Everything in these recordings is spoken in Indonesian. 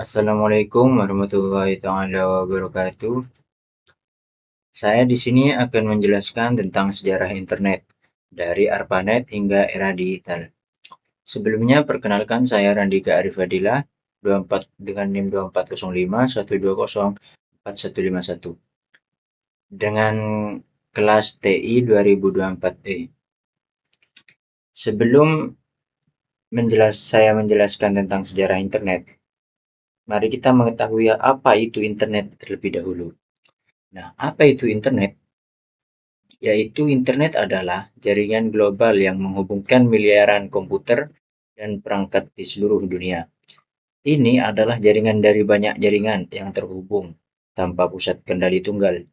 Assalamualaikum warahmatullahi taala wabarakatuh. Saya di sini akan menjelaskan tentang sejarah internet dari ARPANET hingga era digital. Sebelumnya perkenalkan saya Randika Arif Fadilah 24 dengan NIM 2405 120 4151 dengan kelas TI 2024E. Sebelum saya menjelaskan tentang sejarah internet, mari kita mengetahui apa itu internet terlebih dahulu. Nah, apa itu internet? Yaitu internet adalah jaringan global yang menghubungkan miliaran komputer dan perangkat di seluruh dunia. Ini adalah jaringan dari banyak jaringan yang terhubung tanpa pusat kendali tunggal.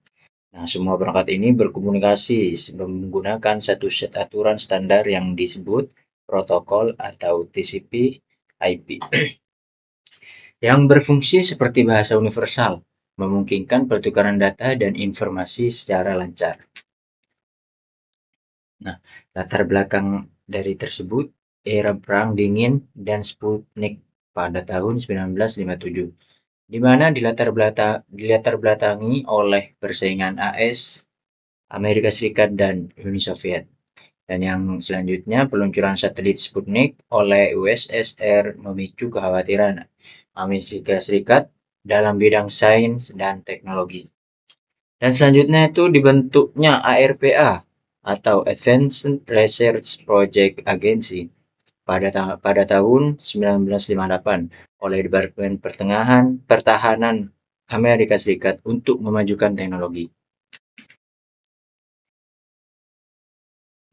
Nah, semua perangkat ini berkomunikasi menggunakan satu set aturan standar yang disebut protokol atau TCP/IP yang berfungsi seperti bahasa universal, memungkinkan pertukaran data dan informasi secara lancar. Nah, latar belakang dari tersebut era Perang Dingin dan Sputnik pada tahun 1957, di mana dilatar belakangi oleh persaingan AS, Amerika Serikat, dan Uni Soviet. Dan yang selanjutnya, peluncuran satelit Sputnik oleh USSR memicu kekhawatiran Amerika Serikat dalam bidang sains dan teknologi. Dan selanjutnya itu dibentuknya ARPA atau Advanced Research Project Agency pada tahun 1958 oleh Departemen Pertahanan Amerika Serikat untuk memajukan teknologi.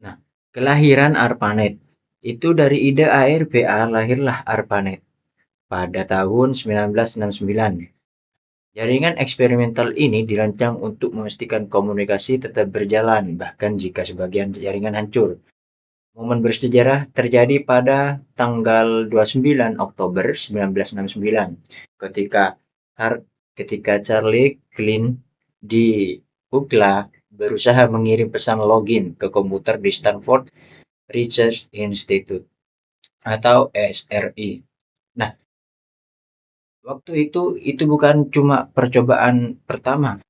Nah, kelahiran ARPANET itu dari ide ARPA lahirlah ARPANET pada tahun 1969. Jaringan eksperimental ini dirancang untuk memastikan komunikasi tetap berjalan, bahkan jika sebagian jaringan hancur. Momen bersejarah terjadi pada tanggal 29 Oktober 1969 ketika ketika Charlie Klein di UCLA berusaha mengirim pesan login ke komputer di Stanford Research Institute atau SRI. Nah, waktu itu bukan cuma percobaan pertama,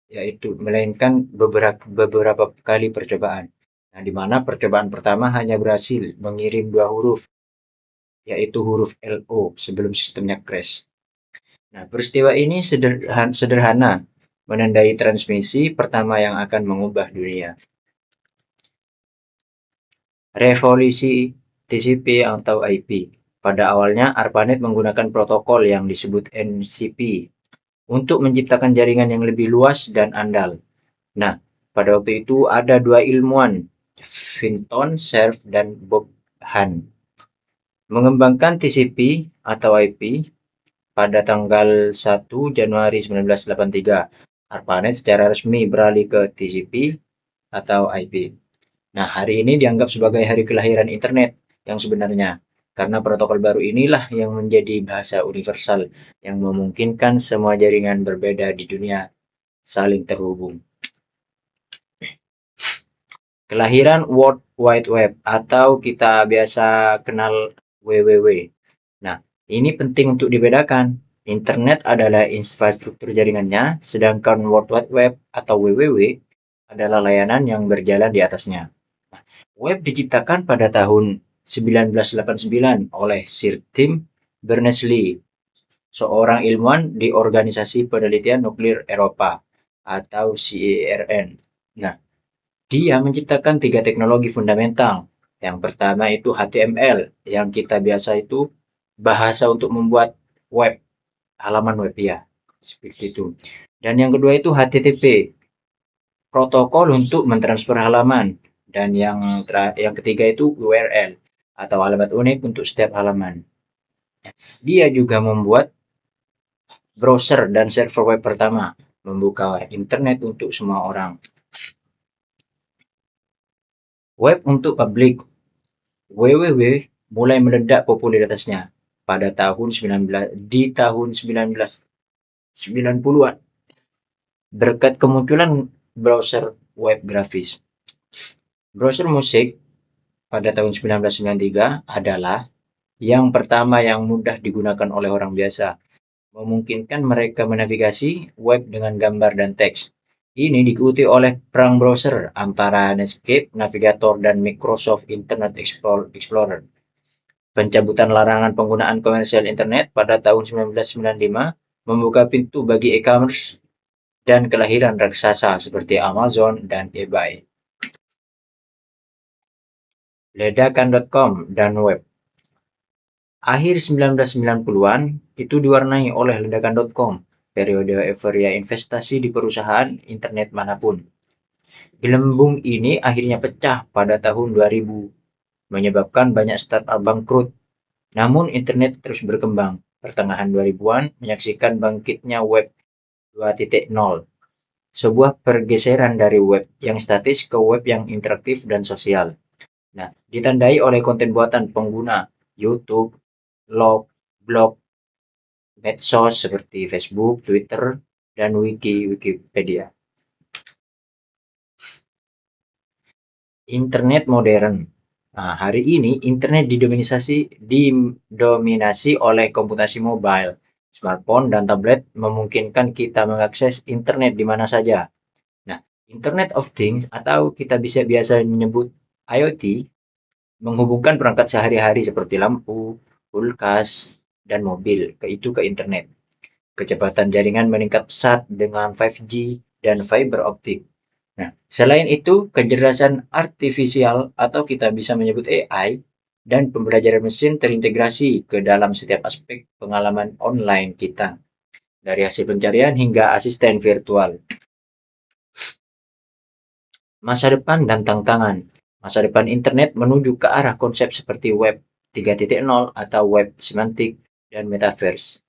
yaitu melainkan beberapa kali percobaan. Nah, di mana percobaan pertama hanya berhasil mengirim dua huruf, yaitu huruf LO sebelum sistemnya crash. Nah, peristiwa ini sederhana, menandai transmisi pertama yang akan mengubah dunia. Revolusi TCP atau IP. Pada awalnya, ARPANET menggunakan protokol yang disebut NCP untuk menciptakan jaringan yang lebih luas dan andal. Nah, pada waktu itu ada dua ilmuwan, Vinton Cerf dan Bob Hahn, mengembangkan TCP atau IP pada tanggal 1 Januari 1983. ARPANET secara resmi beralih ke TCP atau IP. Nah, hari ini dianggap sebagai hari kelahiran internet yang sebenarnya, karena protokol baru inilah yang menjadi bahasa universal yang memungkinkan semua jaringan berbeda di dunia saling terhubung. Kelahiran World Wide Web atau kita biasa kenal WWW. Nah, ini penting untuk dibedakan. Internet adalah infrastruktur jaringannya, sedangkan World Wide Web atau WWW adalah layanan yang berjalan di atasnya. Nah, web diciptakan pada tahun 1989 oleh Sir Tim Berners-Lee, seorang ilmuwan di Organisasi Penelitian Nuklir Eropa atau CERN. Nah, dia menciptakan tiga teknologi fundamental. Yang pertama itu HTML, yang kita biasa itu bahasa untuk membuat web, halaman web ya, seperti itu. Dan yang kedua itu HTTP, protokol untuk mentransfer halaman. Dan yang ketiga itu URL, atau alamat unik untuk setiap halaman. Dia juga membuat browser dan server web pertama, membuka internet untuk semua orang. Web untuk publik. WWW mulai meledak popularitasnya pada tahun 1990-an berkat kemunculan browser web grafis. Browser musik pada tahun 1993 adalah yang pertama yang mudah digunakan oleh orang biasa. memungkinkan mereka menavigasi web dengan gambar dan teks. Ini diikuti oleh perang browser antara Netscape Navigator dan Microsoft Internet Explorer. Pencabutan larangan penggunaan komersial internet pada tahun 1995 membuka pintu bagi e-commerce dan kelahiran raksasa seperti Amazon dan eBay. Ledakan.com dan web. Akhir 1990-an itu diwarnai oleh ledakan.com, periode euforia investasi di perusahaan internet manapun. Gelembung ini akhirnya pecah pada tahun 2000, menyebabkan banyak startup bangkrut. Namun internet terus berkembang. Pertengahan 2000-an menyaksikan bangkitnya web 2.0, sebuah pergeseran dari web yang statis ke web yang interaktif dan sosial. Nah, ditandai oleh konten buatan pengguna YouTube, blog, medsos seperti Facebook, Twitter, dan Wikipedia. Internet modern. Nah, hari ini internet didominasi oleh komputasi mobile, smartphone, dan tablet memungkinkan kita mengakses internet di mana saja. Nah, Internet of Things atau kita bisa biasa menyebut IoT menghubungkan perangkat sehari-hari seperti lampu, kulkas, dan mobil ke internet. Kecepatan jaringan meningkat pesat dengan 5G dan fiber optik. Nah, selain itu, kecerdasan artifisial atau kita bisa menyebut AI dan pembelajaran mesin terintegrasi ke dalam setiap aspek pengalaman online kita, dari hasil pencarian hingga asisten virtual. Masa depan dan tantangan. Masa depan internet menuju ke arah konsep seperti web 3.0 atau web semantik dan metaverse,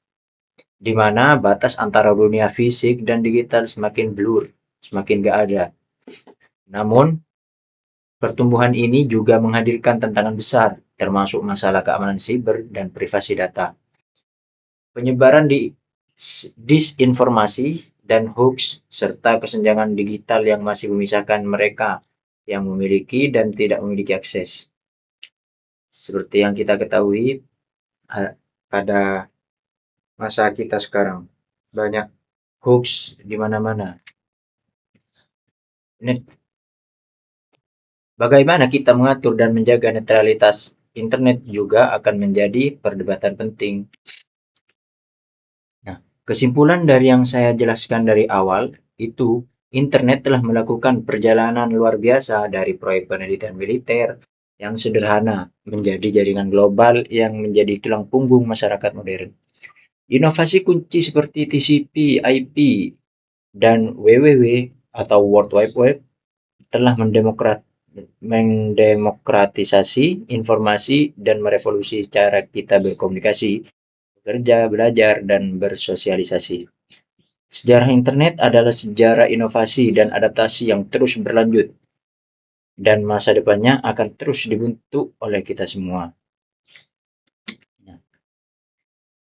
di mana batas antara dunia fisik dan digital semakin blur, semakin gak ada. Namun, pertumbuhan ini juga menghadirkan tantangan besar, termasuk masalah keamanan siber dan privasi data. Penyebaran disinformasi dan hoax, serta kesenjangan digital yang masih memisahkan mereka yang memiliki dan tidak memiliki akses. Seperti yang kita ketahui, pada masa kita sekarang, banyak hoax di mana-mana. Bagaimana kita mengatur dan menjaga netralitas internet juga akan menjadi perdebatan penting. Nah, kesimpulan dari yang saya jelaskan dari awal itu, internet telah melakukan perjalanan luar biasa dari proyek penelitian militer yang sederhana menjadi jaringan global yang menjadi tulang punggung masyarakat modern. Inovasi kunci seperti TCP, IP, dan WWW atau World Wide Web telah mendemokratisasi informasi dan merevolusi cara kita berkomunikasi, bekerja, belajar, dan bersosialisasi. Sejarah internet adalah sejarah inovasi dan adaptasi yang terus berlanjut, dan masa depannya akan terus dibentuk oleh kita semua.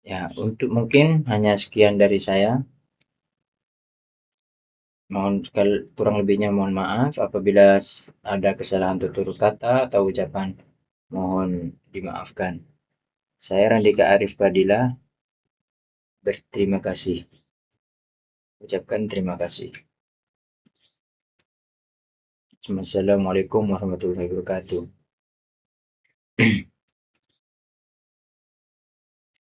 Ya, untuk mungkin hanya sekian dari saya. Mohon kurang lebihnya mohon maaf apabila ada kesalahan tutur kata atau ucapan. Mohon dimaafkan. Saya Randika Arif Fadila berterima kasih. Ucapkan terima kasih. Assalamualaikum warahmatullahi wabarakatuh.